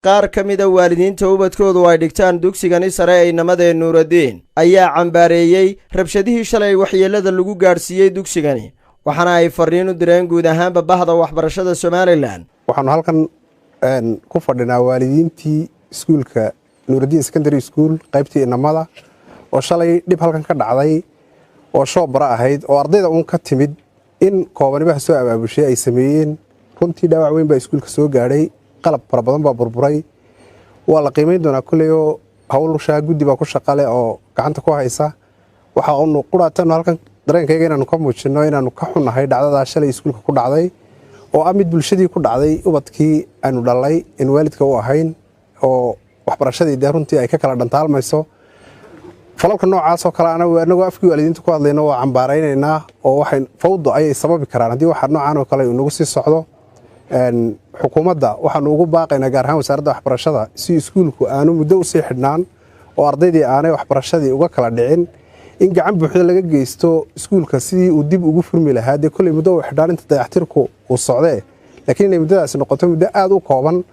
qaar ka mid a waalidiinta ubadkoodu ay dhigtaan dugsigani sare ee inamadee nuuraddiin ayaa cambaareeyey rabshadihii shalay waxyeellada lagu gaadhsiiyey dugsigani waxaana ay farriin u direen guud ahaanba bahda waxbarashada Somaliland. waxaanu halkan ku fadhinaa waalidiintii iskuulka Nuuraddiin Secondary School qaybtii inamada oo shalay dhib halkan ka dhacday oo shoobara ahayd oo ardayda uun ka timid in koobanibaha soo abaabushay ay sameeyeen runtii dhaawac weyn baa iskuulka soo gaadhay qalab fara badan baa burburay waa la qiimeyn doonaa kuleeyo hawlusha guddi baa ku shaqale oo gacanta ku haysa waxa uu quraatano halkan dareenkayga inaanu ka muujino inaanu ka xunahay dhacdada shalay iskuulka ku dhacday oo amid bulshadii ku dhacday ubadkii aanu dhalay in waalidka u ahayn oo waxbarashadii runtii ay ka kala dhantaalmayso falalka noocaas oo kale anagoo afkii waalidiinta ku hadlayno waa cambaaraynaynaa oo waxay fawdo ayay sababi karaan haddii waxa noocaan oo kale uu nagu sii socdo xukuumadda waxaanu ugu baaqaynaa gaar ahaan wasaaradda waxbarashada si iskuulku aanu muddo u sii xidhnaan oo ardaydii aanay waxbarashadii uga kala dhicin in gacan buuxda laga geysto iskuulka sidii uu dib ugu furmi lahaa dee kolley muddo u xidhnaan inta dayactirku uu socdee laakiin inay muddadaasi noqoto muddo aad u kooban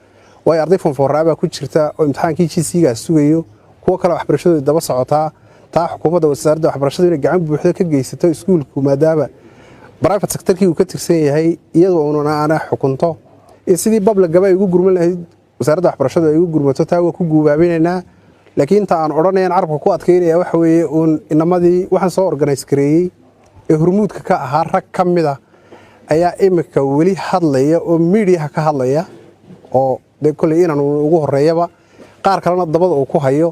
waayo arday fonfoorraa baa ku jirta oo imtixaankii GC-gaas sugayo kuwo kale waxbarashadooda daba socotaa taa xukuumadda wasaaradda waxbarashada inay gacan buuxda ka geysato iskuulku maadaama private sectorkii uu ka tirsan yahay iyadoo uuna xukunto in sidii public gaba ay ugu gurman lahayd wasaaradda waxbarashada ay ugu gurmato taa waa ku guubaabineynaa laakiin inta aan odhanayaan carabka ku adkeynaya waxa weeye uun inamadii waxaan soo organize gareeyey ee hormuudka ka ahaa rag ka mid ah ayaa imika weli hadlaya oo miidiyaha ka hadlaya oo dee kolley inaan ugu horreeyaba qaar kalena dabada uu ku hayo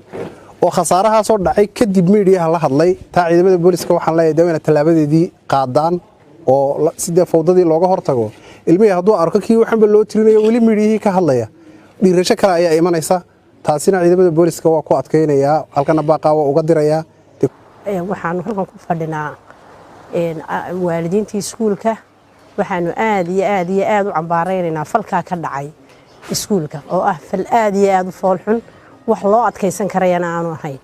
oo khasaarahaasoo dhacay kadib miidiyaha la hadlay taa ciidamada booliska waxaan leeyahay dawayna tallaabadeedii qaadaan oo sidee fawdadii looga hortago ilmihii hadduu arko kii waxanba loo tirinayo weli miidiyihii ka hadlaya dhiirasho kale ayaa imanaysa taasina ciidamada booliska waa ku adkeynayaa halkana baaqaa waa uga dirayaa waxaanu halkan ku fadhinaa waalidiintii iskuulka waxaanu aad u cambaaraynaynaa falkaa ka dhacay iskuulka oo ah fal aad iyo aad u foolxun wax loo adkaysan karayana aanu ahayn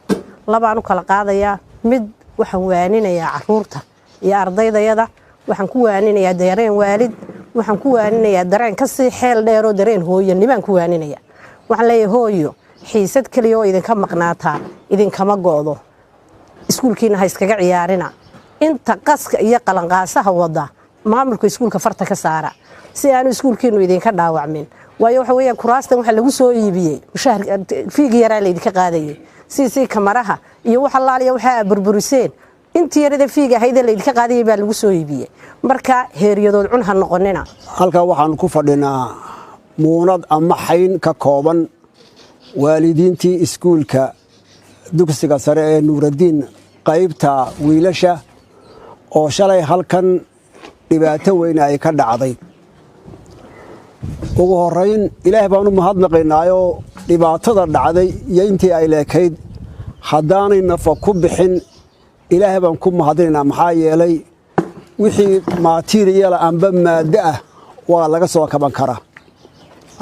labaan u kala qaadayaa mid waxaan waaninayaa caruurta iyo ardaydayada waxaan ku waaninayaa dareen waalid waxaan ku waaninayaa dareen ka sii xeel dheer oo dareen hooyo nibaan ku waaninaya waxaan leeyahay hooyo xiisad kaliya oo idinka maqnaataa idinkama go'do iskuulkiina ha iskaga ciyaarina inta qaska iyo qalanqaasaha wada maamulka iskuulka farta ka saara si aanu iskuulkiinu idinka dhaawacmin waayo waxa weeyaan kuraastan waxa lagu soo iibiyey mushahar fiig yaraa la idinka qaadayay si kamaraha iyo waxa laaliya waxa burburiseen intii yarada fiig ahayd la idinka qaadayay baa lagu soo iibiyey marka heeriyadood cun ha noqonina halka waxaan ku fadhinaa muunad ama xayn ka kooban waalidiintii iskuulka dugsiga sare ee Nuuraddiin qaybta wiilasha oo shalay halkan dhibaato weyn ay ka dhacday ugu horeyn ilaahay baan u mahadnaqaynaayo dhibaatada dhacday iyo intii ay leekayd haddaanay nafa ku bixin ilaahay baan ku mahadinaynaa maxaa yeelay wixii material amba maaddo ah waa laga soo kaban karaa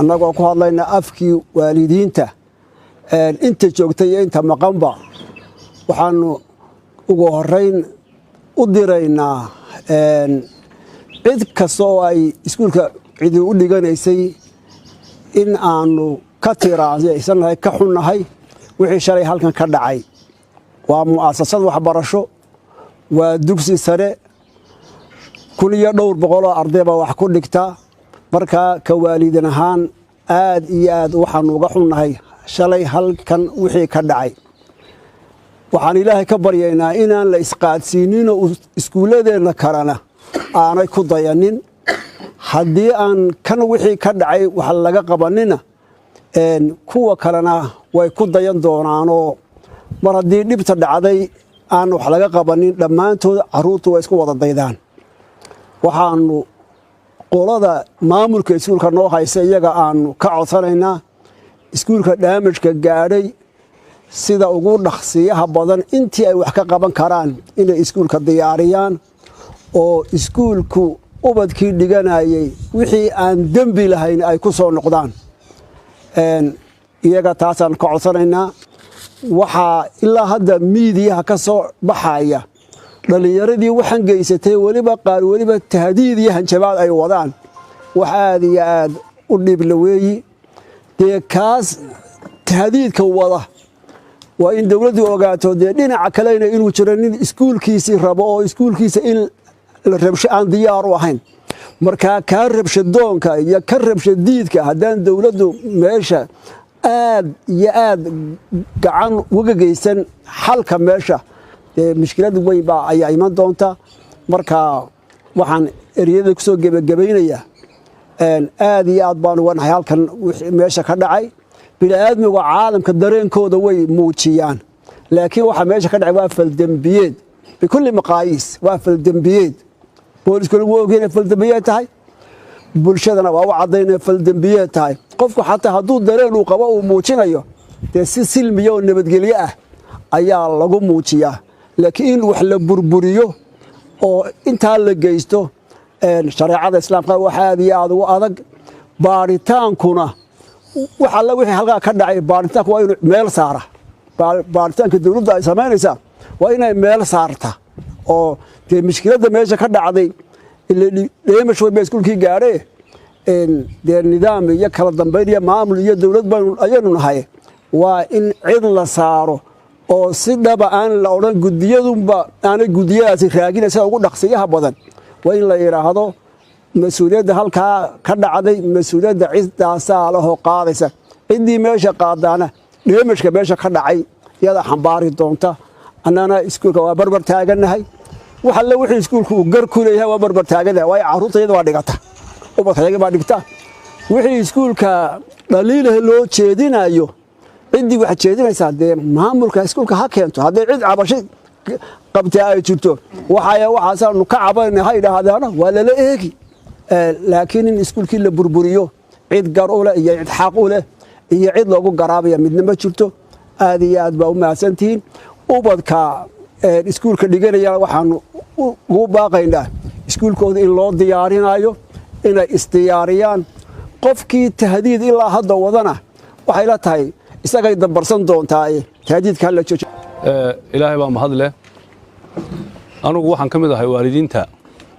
annagoo ku hadlayna afkii waalidiinta inta joogtay iyo inta maqanba waxaanu ugu horeyn u diraynaa cid kasta oo ay iskuulka cidi u dhiganaysay in aanu ka tiraansannahay ka xunnahay wixii shalay halkan ka dhacay waa mu'asasad waxbarasho waa dugsi sare kun iyo dhowr boqol oo arday baa wax ku dhigta markaa ka waalidin ahaan aad iyo aad waxaanu uga xunnahay shalay halkan wixii ka dhacay waxaan ilaahay ka baryaynaa inaan la isqaadsiinino iskuuladeenna kalena aanay ku dayanin haddii aan kan wixii ka dhacay wax laga qabanina kuwa kalena way ku dayan doonaanoo mar haddii dhibta dhacday aan wax laga qabanin dhammaantood carruurtu way isku wada daydaan waxaanu qolada maamulka iskuulka noo haysa iyaga aanu ka codsanaynaa iskuulka daamajka gaadhay sida ugu dhaqsiyaha badan intii ay wax ka qaban karaan inay iskuulka diyaariyaan oo iskuulku ubadkii dhiganayay wixii aan dembi lahayn ay ku soo noqdaan iyaga taasaan ka codsanaynaa waxaa ilaa hadda miidiyaha ka soo baxaya dhallinyaradii waxaan geysatay weliba qaar weliba tahdiid iyo hanjabaad ay wadaan wax aad iyo aad u dhibla weeyi dee kaas tahdiidka wada waa in dawladdu ogaato dee dhinaca kalena inuu jiro nin iskuulkiisii rabo oo iskuulkiisa in la rabsho aan diyaar u ahayn markaa kaa rabshadoonka iyo ka rabshadiidka haddaan dawladdu meesha aad iyo aad gacan uga geysan xalka meesha dee mushkilad weyn baa ayaa iman doonta markaa waxaan ereyada ku soo gebagabaynayaa aad iyo aad baan uga nahay halkan meesha ka dhacay bini'aadmiga caalamka dareenkooda way muujiyaan laakiin waxa meesha ka dhacay waa faldambiyeed bikulli maqaayiis waa faldambiyeed booliskuna wuu ogyahay inay faldambiyeed tahay bulshadana waa u caddaynaya faldambiyeed tahay qofku xataa hadduu dareen uu qabo uu muujinayo dee si silmiya oo nabadgelyo ah ayaa lagu muujiyaa laakiin in wax la burburiyo oo intaa la geysto shareecada islaamka waxa aad iyo aad ugu adag baaritaankuna wax alla wixii halkaa ka dhacay baaritaanku waa inuu meel saara baaritaanka dawladda ay samaynaysaa waa inay meel saarta oo dee mushkiladda meesha ka dhacday dheemash way ba iskuulkii gaadhee dee nidaam iyo kala dambayn iyo maamul iyo dawlad ayaynu nahay waa in cid la saaro oo si dhaba aan la odhan gudiyadunba aanay gudiyadaasi raaginaysa ugu dhaqsiyaha badan waa in la yidhaahdo mas-uuliyadda halkaa ka dhacday mas-uuliyadda ciddaasaa lahoo qaadaysa ciddii meesha qaadaana dheemashka meesha ka dhacay iyada xambaari doonta annana iskuulka waa barbar taagannahay wax alle wixii iskuulku uu gar ku leeyahay waa barbar taagannahay waayo carruurta iyada waa dhigata ubadkayaga baa dhigta wixii iskuulka dhaliilaha loo jeedinayo ciddii waxaad jeedinaysaa dee maamulka iskuulka ha keento hadday cid cabasho qabtaa ay jirto waxaasaanu ka cabanayna ha idhaahdaana waa lala eegi laakiin in iskuulkii la burburiyo cid gar u leh iyo cid xaq u leh iyo cid loogu garaabaya midna ma jirto aad iyo aad baa u mahadsantihiin ubadka iskuulka dhiganayana waxaanu ugu baaqaynaa iskuulkooda in loo diyaarinayo inay isdiyaariyaan qofkii tahdiid ilaa hadda wadana waxay la tahay isagay dambarsan doontaa tahdiidka hala joojo ilaahay baa mahad leh anugu waxaan ka mid ahay waalidiinta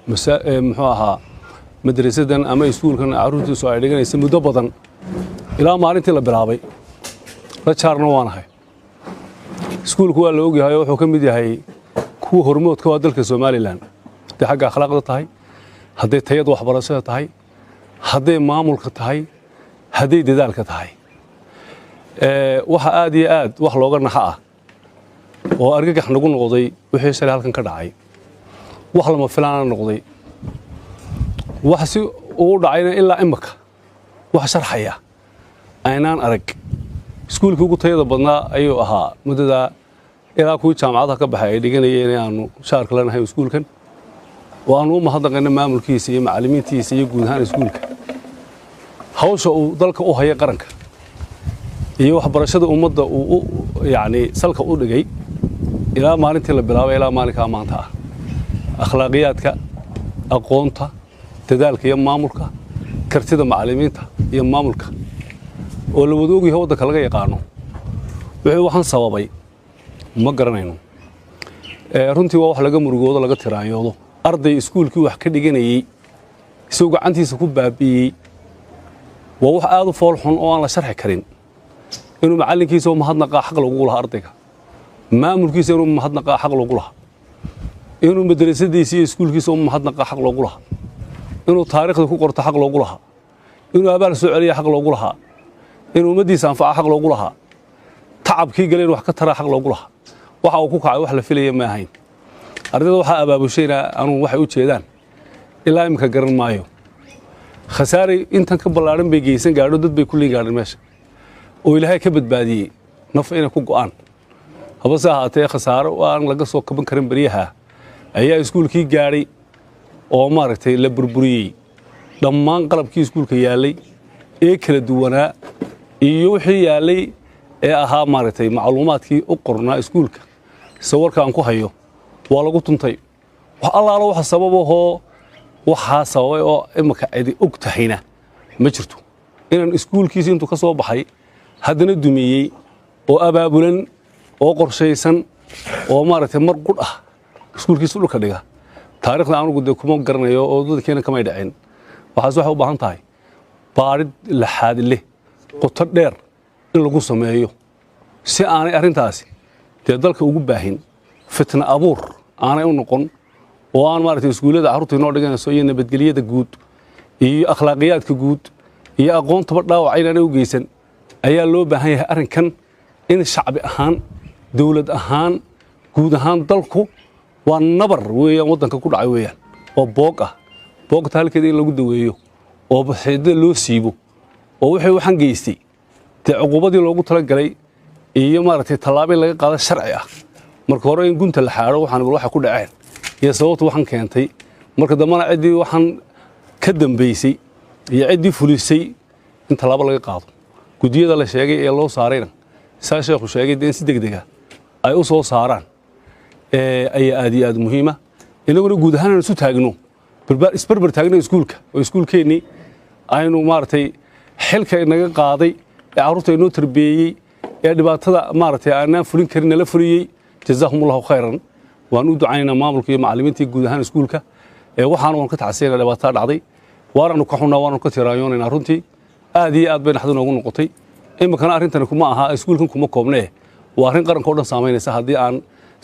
muxuu ahaa madrasadan ama iskuulkan carruurtiisu ay dhiganaysa muddo badan ilaa maalintii la bilaabay la jaarna waanahay iskuulku waa la ogyahay oo wuxuu ka mid yahay kuwa hormoodka waa dalka Soomaaliland hadday xagga akhlaaqda tahay hadday tayada waxbarashada tahay hadday maamulka tahay hadday dadaalka tahay waxa aad iyo aad wax looga naxa ah oo argagax nagu noqday wixii shalay halkan ka dhacay wax lama filaan noqday wax si uu dhacayna ilaa imaka wax sharxaya aynaan arag iskuulkii ugu tayada badnaa ayuu ahaa muddada ilaa kuwii jaamacadaha ka baxay ay dhiganayeen aanu shaarka lanahay iskuulkan waanu u mahadnaqayna maamulkiisa iyo macallimiintiisa iyo guud ahaan iskuulka hawsha uu dalka u haya qaranka iyo waxbarashada ummadda uu yani salka u dhigay ilaa maalintii la bilaabay ilaa maalinka maanta ah akhlaaqiyaadka aqoonta dadaalka iyo maamulka kartida macallimiinta iyo maamulka oo la wada ogyahay waddanka laga yaqaano wixii waxaan sababay ma garanayno runtii waa wax laga murugoodo laga tiraanyoodo arday iskuulkii wax ka dhiganayay isagoo gacantiisa ku baabi'iyey waa wax aad u fool xun oo aan la sharxi karin inuu macallinkiisa u mahadnaqaa xaq loogu lahaa ardayga maamulkiisa inuu mahadnaqaa xaq loogu lahaa inuu madrasadiisa iyo iskuulkiisa u mahadnaqaa xaq loogu lahaa inuu taariikhda ku qorto xaq loogu lahaa inuu abaal soo celiya xaq loogu lahaa inuu ummaddiisa anfaca xaq loogu lahaa tacabkii galeen wax ka taraa xaq loogu lahaa waxa uu ku kacay wax la filaya ma ahayn ardayda waxaa abaabushayna anugu waxay u jeedaan ilaa imika garan maayo khasaare intan ka ballaaran bay geysan gaadho dad bay kulliin gaadhan meesha oo ilaahay ka badbaadiyey naf inay ku go'aan habase ahaatee khasaaro aan laga soo kaban karin baryaha ayaa iskuulkii gaadhay oo maaragtay la burburiyey dhammaan qalabkii iskuulka yaallay ee kala duwanaa iyo wixii yaallay ee ahaa maaragtay macluumaadkii u qornaa iskuulka sawirka aan ku hayo waa lagu tuntay wax allaala waxa sababahoo waxaa sababay oo imaka cidi og tahayna ma jirto inaan iskuulkiisi intuu ka soo baxay haddana dumiyey oo abaabulan oo qorshaysan oo maaragtay mar qudh ah iskuulkiisa dhulka dhiga taariikhda anugu dee kuma garanayo oo dadkeena kamay dhaceen waxaas waxay u baahan tahay baarid laxaad leh qoto dheer in lagu sameeyo si aanay arrintaasi dee dalka ugu baahin fitna abuur aanay u noqon oo aan maaragtay iskuullada carruurta inoo dhiganayso iyo nabadgelyada guud iyo akhlaaqiyaadka guud iyo aqoontaba dhaawac inaanay u geysan ayaa loo baahan yahay arrinkan in shacbi ahaan dawlad ahaan guud ahaan dalku waa nabar weeyaan waddanka ku dhacay weeyaan oo boog ah boogta halkeeda in lagu daweeyo oo baxiidada loo siibo oo wixii waxaan geystay dee cuqubadii loogu talagalay iyo maaragtay tallaabo in laga qaado sharci ah marka hore in gunta la xaadho waxaan waxa ku dhaceen iyo sababta waxaan keentay marka dambana ciddii waxaan ka dambaysay iyo ciddii fulisay in tallaabo laga qaado guddiyada la sheegay ee loo saarayna saa sheekhu sheegay in si degdega ay u soo saaraan ayaa aad iyo aad muhiima inaguna guud ahaan isu taagno isbarbar taagno iskuulka oo iskuulkeennii aynu maaragtay xilka inaga qaaday ee carruurta inoo tarbeeyey ee dhibaatada maaragtay aanaan fulin karin nala fuliyey jazaahumullahu khayran waan u ducaynaynaa maamulka iyo macallimiintii guud ahaan iskuulka waxaana waan ka tacsiinaa dhibaatada dhacday waanaanu ka xunnaa waanu ka tiraayoonayna runtii aad iyo aad bay naxdin noogu noqotay iminkana arrintani kuma aha iskuulkan kuma koobnee waa arrin qaranka o dhan saamaynaysa haddii aan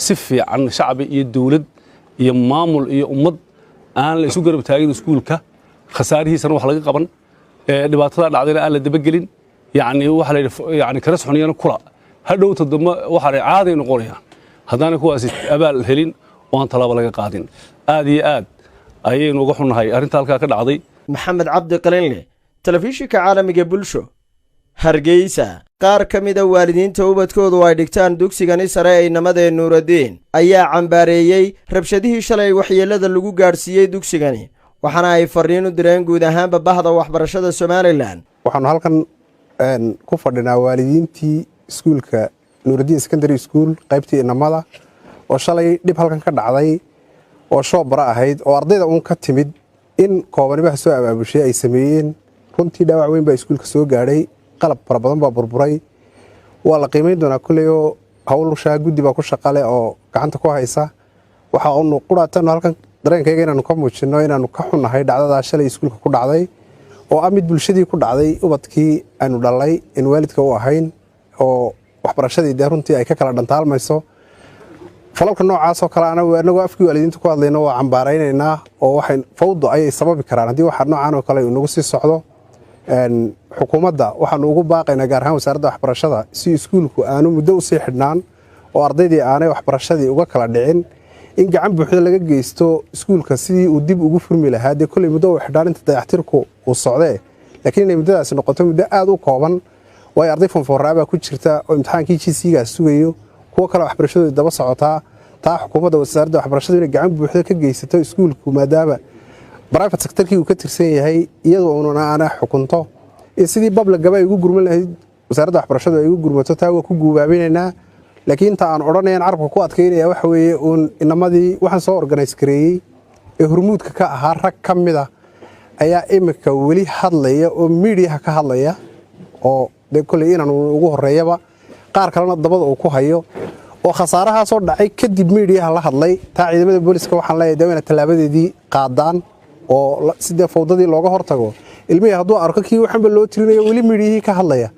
si fiican shacbi iyo dawlad iyo maamul iyo ummad aan la isu garab taagin iskuulka khasaarihiisana wax laga qaban dhibaatada dhacdayna aan la dabagelin yacni waxa la yidhi yacni kala soxoniyana kula hadhowta dambe waxa la caaday noqonayaan haddaanay kuwaasi abaal helin oo aan tallaabo laga qaadin aad iyo aad ayaynu uga xunnahay arrinta halkaa ka dhacday maxamed cabdi qalinle telefishinka caalamiga bulsho hargeysa qaar ka mida waalidiinta ubadkoodu ay dhigtaan dugsigani sare ee inamadee nuuraddiin ayaa cambaareeyey rabshadihii shalay waxyeellada lagu gaadhsiiyey dugsigani waxaana ay farriin u direen guud ahaanba bahda waxbarashada somalilan waxaanu halkan ku fadhinaa waalidiintii iskuulka nuuraddiin secondary school qaybtii inamada oo shalay dhib halkan ka dhacday oo shoobara ahayd oo ardayda uun ka timid in koobanibaha soo abaabushay ay sameeyeen runtii dhaawac weyn baa iskuulka soo gaadhay qalab fara badan baa burburay waa la qiimayn doonaa kulleyoo hawlushaa guddi baa ku shaqale oo gacanta ku haysa waxa unu quraatanu halkan dareenkayga inaanu ka muujinno inaanu ka xunnahay dhacdadaa shalay iskuulka ku dhacday oo ah mid bulshadii ku dhacday ubadkii aynu dhallay in waalidka u ahayn oo waxbarashadii dee runtii ay ka kala dhantaalmayso falalka noocaasoo kale anagoo afkii waalidiinta ku hadlayno waa cambaaraynaynaa oo waxay fawdo ayay sababi karaan haddii waxa noocaan oo kale inagu sii socdo xukuumadda waxaanu ugu baaqaynaa gaar ahaan wasaaradda waxbarashada si iskuulku aanu muddo u sii xidhnaan oo ardaydii aanay waxbarashadii uga kala dhicin in gacan buuxda laga geysto iskuulka sidii uu dib ugu furmi lahaa dee kolley muddo u xidhnaan inta dayactirku uu socdee laakiin inay muddadaasi noqoto muddo aad u kooban waayo arday fonfoorraabaa ku jirta oo imtixaankii GC-gaas sugayo kuwo kale waxbarashadooda daba socotaa taa xukuumadda wasaaradda waxbarashadu inay gacan buuxda ka geysato iskuulku maadaama private sectorkii uu ka tirsan yahay iyadoo uunana aana xukunto in sidii bablagaba ay ugu gurman lahayd wasaaradda waxbarashadu ay ugu gurmato taa waa ku guubaabinaynaa laakiin inta aan odhanayan carabka ku adkaynaya waxa weeye uun inamadii waxaan soo organise gareeyey ee hormuudka ka ahaa rag ka mida ayaa iminka weli hadlaya oo miidiyaha ka hadlaya oo dee kolley inaanu ugu horreeyaba qaar kalena dabada uu ku hayo oo khasaarahaasoo dhacay kadib miidiyaha la hadlay taa ciidamada booliska waxaan leeyahay dee wayna tallaabadeedii qaadaan oo sidee fawdadii looga hortago ilmihii hadduu arko kii waxanba loo tirinayo weli miidiyihii ka hadlaya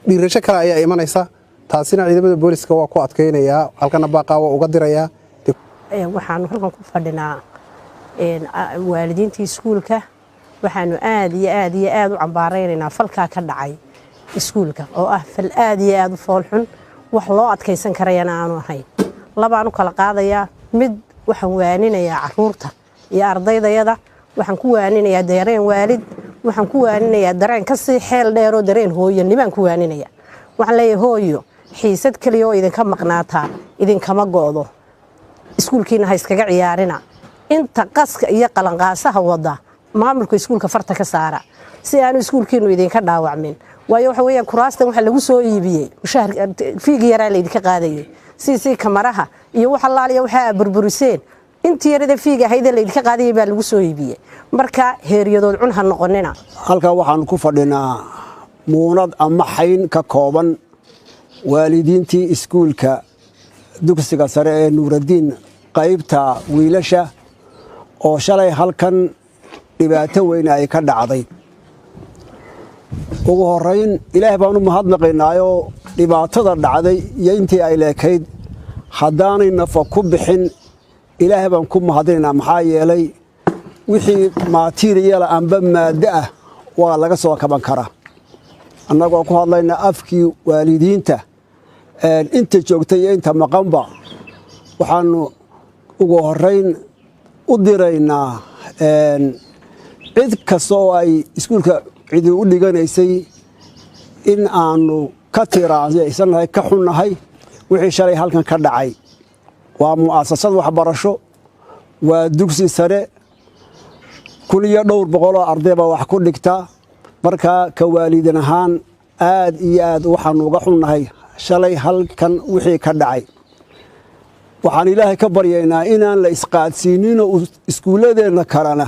dhiirasho kale ayaa imanaysa taasina ciidamada booliska waa ku adkaynayaa halkana baaqaa waa uga dirayaa waxaanu halkan ku fadhinaa waalidiintii iskuulka waxaanu aad iyo aad iyo aad u cambaaraynaynaa falkaa ka dhacay iskuulka oo ah fal aad iyo aad u foolxun wax loo adkaysan karayana aanu ahayn labaan u kala qaadayaa mid waxaan waaninayaa carruurta iyo ardaydayada waxaan ku waaninayaa dareen waalid waxaan ku waaninayaa dareen ka sii xeel dheeroo dareen hooyanibaan ku waaninaya waxaan leeyahay hooyo xiisad keliya oo idinka maqnaataa idinkama go'do iskuulkiina ha iskaga ciyaarina inta qaska iyo qalanqaasaha wada maamulka iskuulka farta ka saara si aanu iskuulkiinu idinka dhaawacmin waayo waxa weeyaan kuraastan waxa lagu soo iibiyey mushahar fiigi yaraa laydinka qaadayay si kamaraha iyo waxa laaliya waxa burburiseen intii yarada fiiga hay'adda laydinka qaadayay baa lagu soo iibiyey marka heeriyadood cun ha noqonina halka waxaan ku fadhinaa muunad ama xayn ka kooban waalidiintii iskuulka dugsiga sare ee nuuraddiin qaybta wiilasha oo shalay halkan dhibaato weyn ay ka dhacday ugu horeyn ilaahay baan u mahadnaqaynaayo dhibaatada dhacday iyo intii ay leekayd haddaanay nafa ku bixin ilaahay baan ku mahadinaynaa maxaa yeelay wixii material amba maaddo ah waa laga soo kaban karaa annagoo ku hadlaynaa afkii waalidiinta inta joogtay iyo inta maqanba waxaanu ugu horeyn u diraynaa cid kasta oo ay iskuulka cidi u dhiganaysay in aanu ka tiraansannahay ka xunnahay wixii shalay halkan ka dhacay waa mu'asasad waxbarasho waa dugsi sare 1200 arday baa wax ku dhigta markaa ka waalidin ahaan aad iyo aad waxaanu uga xunnahay shalay halkan wixii ka dhacay waxaan ilaahay ka baryaynaa inaan la isqaadsiinin oo iskuuladeenna kalena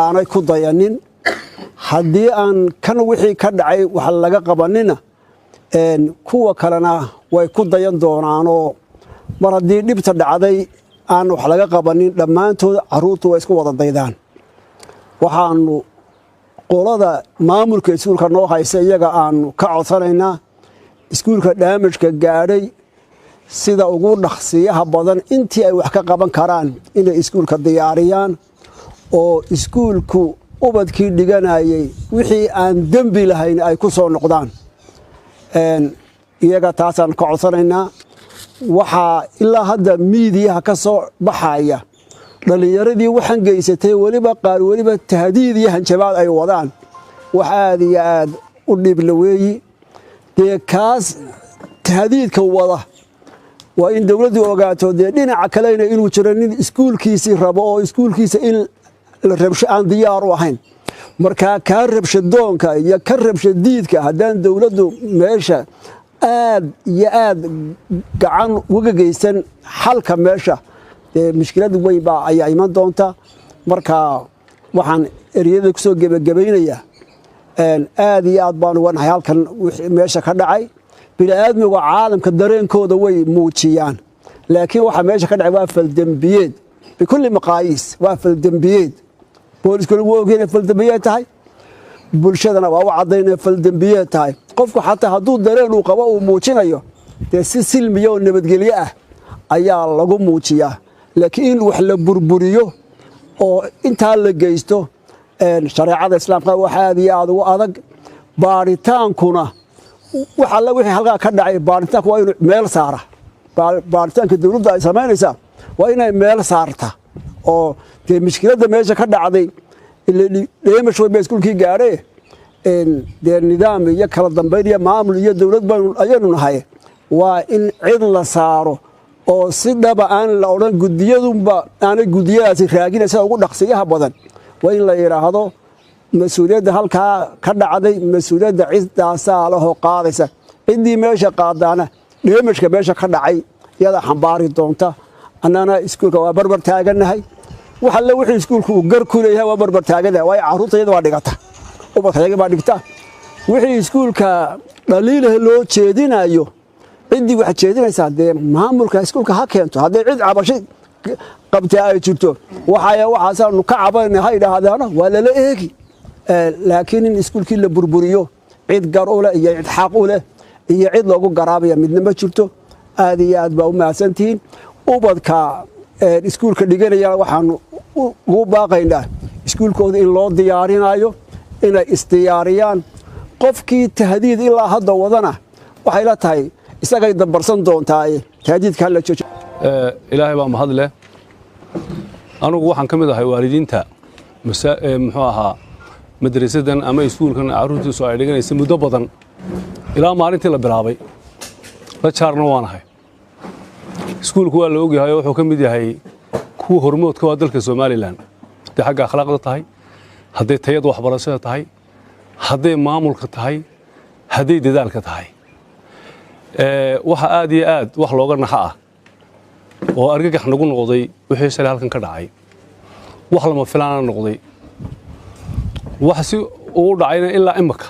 aanay ku dayanin haddii aan kan wixii ka dhacay wax laga qabanina kuwa kalena way ku dayan doonaanoo mar haddii dhibta dhacday aan wax laga qabanin dhammaantood carruurtu way isku wada daydaan waxaanu qolada maamulka iskuulka noo haysa iyaga aanu ka codsanaynaa iskuulka daamajka gaadhay sida ugu dhaqsiyaha badan intii ay wax ka qaban karaan inay iskuulka diyaariyaan oo iskuulku ubadkii dhiganayay wixii aan dembi lahayn ay ku soo noqdaan iyaga taasaan ka codsanaynaa waxaa ilaa hadda miidiyaha ka soo baxaya dhallinyaradii waxaan geysatay weliba qaar weliba tahdiid iyo hanjabaad ay wadaan wax aad iyo aad u dhibla weeyi dee kaas tahdiidka wada waa in dowladdu ogaato dee dhinaca kalena inuu jiro nin iskuulkiisii rabo oo iskuulkiisa in la rabsho aan diyaar u ahayn markaa kaa rabshadoonka iyo ka rabshadiidka haddaan dowladdu meesha aad iyo aad gacan uga geysan xalka meesha dee mushkilad weyn baa ayaa iman doonta markaa waxaan ereyada ku soo gebagabaynayaa aad iyo aad baan uga nahay halkan meesha ka dhacay bini'aadmiga caalamka dareenkooda way muujiyaan laakiin waxa meesha ka dhacay waa faldembiyeed bikulli maqaayiis waa faldembiyeed booliskuna wuu ogyahay inay faldembiyeed tahay bulshadana waa u caddaynaya faldembiyeed tahay qofku xataa hadduu dareen uu qabo uu muujinayo dee si silmiya oo nabadgelyo ah ayaa lagu muujiyaa laakiin in wax la burburiyo oo intaa la geysto shareecada islaamka waxa aad iyo aad ugu adag baaritaankuna wax alla wixii halkaa ka dhacay baaritaanku waa inuu meel saara baaritaanka dowladda ay samaynaysaa waa inay meel saarta oo dee mushkiladda meesha ka dhacday dheemash way ba iskuulkii gaadhee dee nidaam iyo kala dambayn iyo maamul iyo dowlad ayaynu nahay waa in cid la saaro oo si dhaba aan la odhan gudiyadunba aanay gudiyadaasi raaginaysa ugu dhaqsiyaha badan waa in la yidhaahdo mas-uuliyadda halkaa ka dhacday mas-uuliyadda ciddaasaa lahoo qaadaysa ciddii meesha qaadaana dheemashka meesha ka dhacay iyadaa xambaari doonta annana iskuulka waa barbar taagannahay wax alle wixii iskuulku uu gar ku leeyahay waa barbar taagannahay waayo carruurta iyada waa dhigata ubadka iyaga baa dhigta wixii iskuulka dhaliilaha loo jeedinayo ciddii waxaad jeedinaysaa dee maamulka iskuulka ha keento hadday cid cabasho qabtaa ay jirto waxaasaanu ka cabanayna ha idhaahdaano waa lala eegi laakiin in iskuulkii la burburiyo cid gar u leh iyo cid xaq u leh iyo cid loogu garaabaya midna ma jirto aad iyo aad baa u mahadsantihiin ubadka iskuulka dhiganayana waxaanu ugu baaqaynaa iskuulkooda in loo diyaarinayo inay isdiyaariyaan qofkii tahdiid ilaa hadda wadana waxay la tahay isagay dambarsan doontaa tahdiidka hala joojo ilaahay baa mahad leh anugu waxaan ka mid ahay waalidiinta muxuu ahaa madrasadan ama iskuulkan carruurtiisu ay dhiganaysa muddo badan ilaa maalintii la bilaabay la jaarna waanahay iskuulku waa la ogyahay oo wuxuu ka mid yahay kuwa hormoodka waa dalka Soomaaliland hadday xagga akhlaaqda tahay hadday tayada waxbarashada tahay hadday maamulka tahay hadday dadaalka tahay waxa aad iyo aad wax looga naxa ah oo argagax nagu noqday wixii shalay halkan ka dhacay wax lama filaana noqday wax si uu dhacayna ilaa imaka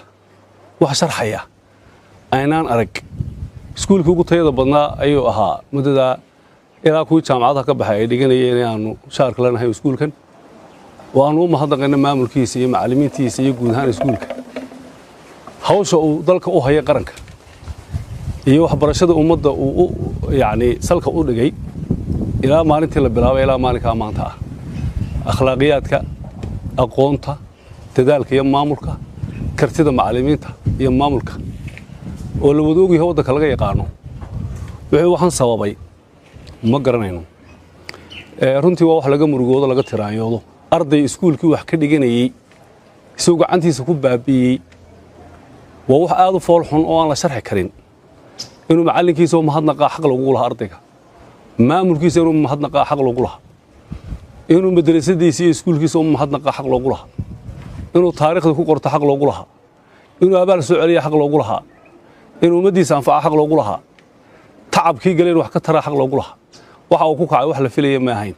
wax sharxaya aynaan arag iskuulkii ugu tayada badnaa ayuu ahaa muddada ilaa kuwii jaamacadaha ka baxay ay dhiganayeen inaanu shaarka lanahay iskuulkan oo aanu u mahadnaqayna maamulkiisa iyo macallimiintiisa iyo guud ahaan iskuulka hawsha uu dalka u haya qaranka iyo waxbarashada ummadda uu yani salka u dhigay ilaa maalintii la bilaabay ilaa maalinka maanta ah akhlaaqiyaadka aqoonta dadaalka iyo maamulka kartida macallimiinta iyo maamulka oo la wada ogyahay waddanka laga yaqaano wixii waxaan sababay ma garanayno runtii waa wax laga murugoodo laga tiraanyoodo arday iskuulkii wax ka dhiganayay isagoo gacantiisa ku baabi'iyey waa wax aad u fool xun oo aan la sharxi karin inuu macallinkiisa u mahadnaqaa xaq lagu lahaa ardayga maamulkiisa inuu mahadnaqaa xaq lagu lahaa inuu madrasadiisa iyo iskuulkiisa u mahadnaqaa xaq lagu lahaa inuu taariikhda ku qorto xaq lagu lahaa inuu abaal soo celiya xaq lagu lahaa inuu ummaddiisa anfaca xaq lagu lahaa tacabkii galeen wax ka taraa xaq lagu lahaa waxa uu ku kacay wax la filaya ma ahayn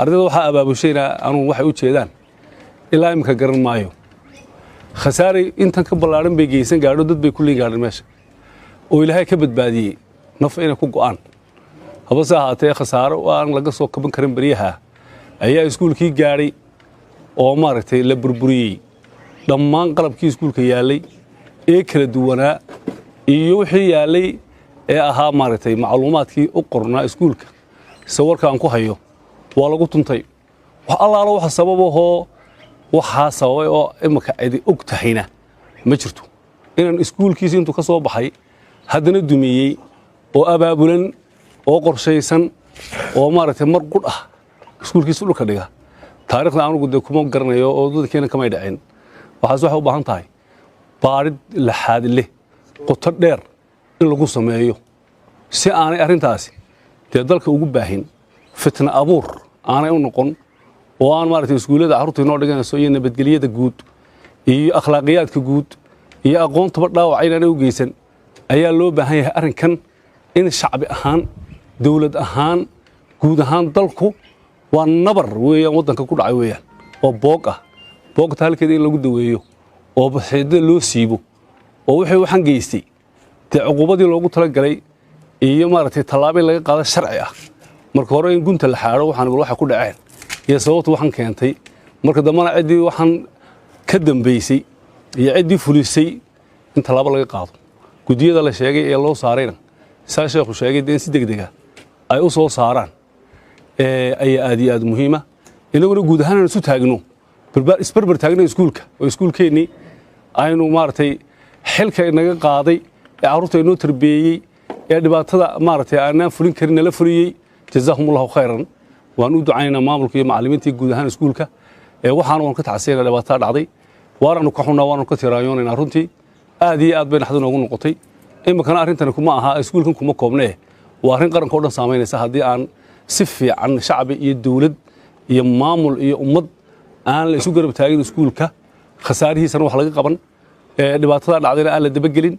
ardayda waxaa abaabushayna anugu waxay u jeedaan ilaa imika garan maayo khasaare intan ka ballaaran bay geysan gaadho dad bay kulliin gaadhan meesha oo ilaahay ka badbaadiyey naf inay ku go'aan habase ahaatee khasaaro aan laga soo kaban karin baryaha ayaa iskuulkii gaadhay oo maaragtay la burburiyey dhammaan qalabkii iskuulka yaallay ee kala duwanaa iyo wixii yaallay ee ahaa maaragtay macluumaadkii u qornaa iskuulka sawirkaan ku hayo waa lagu tuntay wax allaala waxa sababahoo waxaa sababay oo imika cidi og tahayna ma jirto inaan iskuulkiisa intuu ka soo baxay haddana dumiyey oo abaabulan oo qorshaysan oo maaragtay mar qudh ah iskuulkiisa dhulka dhiga taariikhda anugu dee kuma garanayo oo dadkeena kamay dhaceen waxaas waxay u baahan tahay baadhid laxaad leh qoto dheer in lagu sameeyo si aanay arrintaasi dee dalka ugu baahin fitna abuur aanay u noqon oo aan maaragtay iskuullada carruurta inoo dhiganayso iyo nabadgelyada guud iyo akhlaaqiyaadka guud iyo aqoontaba dhaawac inaanay u geysan ayaa loo baahan yahay arrinkan in shacbi ahaan dawlad ahaan guud ahaan dalku waa nabar weeyaan waddanka ku dhacay weeyaan oo boog ah boogta halkeeda in lagu daweeyo oo baxiidada loo siibo oo wixii waxaan geystay dee cuqubadii loogu talagalay iyo maaragtay tallaabo in laga qaado sharci ah marka hore in gunta la xaadho waxaan waxa ku dhaceen iyo sababta waxaan keentay marka dambana ciddii waxaan ka dambaysay iyo ciddii fulisay in tallaabo laga qaado guddiyada la sheegay ee loo saarayna saa sheekhu sheegay dee in si degdega ay u soo saaraan ayaa aad iyo aad muhiima inaguna guud ahaan aan isu taagno isbarbar taagno iskuulka oo iskuulkeennii aynu maaragtay xilka inaga qaaday ee carruurta inoo tarbeeyey ee dhibaatada maaragtay aanaan fulin karin nala fuliyey jazaahumullahu khayran waan u ducaynaynaa maamulka iyo macallimiintii guud ahaan iskuulka waxaana waan ka tacsiyayna dhibaatada dhacday waanaanu ka xunnaa waanu ka tiraanyoonaynaa runtii aad iyo aad bay naxdin noogu noqotay iminkana arrintani kuma aha iskuulkan kuma koobnee waa arrin qaranka o dhan saamaynaysa haddii aan si fiican shacbi iyo dawlad iyo maamul iyo ummad aan la isu garab taagin iskuulka khasaarihiisana wax laga qaban dhibaatada dhacdayna aan la dabagelin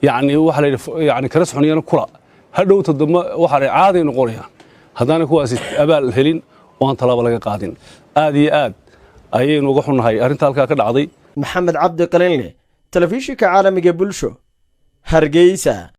yani waxa la yidhi yani kala soxoniyana kula hadhowta dambe waxa la caaday noqonayaan haddaanay kuwaasi abaal helin oo aan tallaabo laga qaadin aad iyo aad ayaynu uga xunnahay arrinta halkaa ka dhacday maxamed cabdi qalinle telefishinka caalamiga bulsho hargeysa